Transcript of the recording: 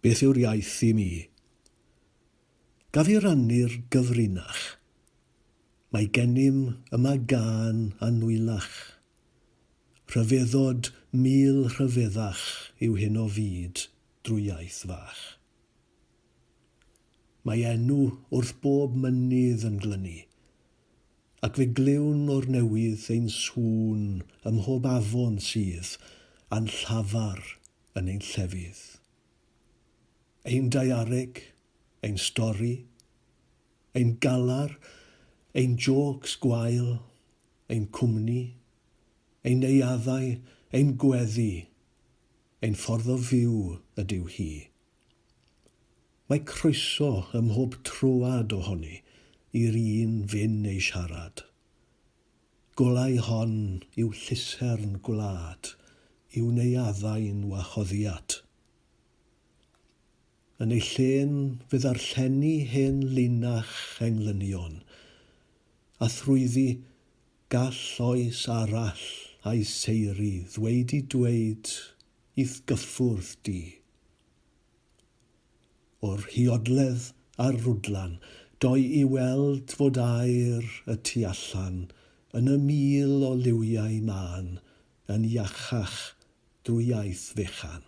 Beth yw'r iaith i mi? Gaf i rannu'r gyfrinach. Mae gennym yma gan anwylach. Rhyfeddod 1000 rhyfeddach yw hyn o fyd drwy iaith fach. Mae enw wrth bob mynydd yn glynu, ac fe gliwn o'r newydd ein sŵn ym mhob afon sydd a'n llafar yn ein llefydd. Ein daeareg, ein stori, ein galar, ein jocs gwael, ein cwmni, ein neuaddau, ein gweddi, ein ffordd o fyw ydyw hi. Mae croeso ym mhob trwad ohoni i'r un fyn ei siarad. Golau hon yw llysern gwlad, yw neuaddau'n wahoddiad. Yn ei llên fe ddarllenni hen linach englynion, a thrwyddi gall oes arall a'i seiri ddweud i dweud i'th gyffwrdd di. O'r hiodledd a'r rwdlan, doi i weld fod aer y tu allan, yn y 1000 o liwiau man, yn iachach drwy iaith fechan.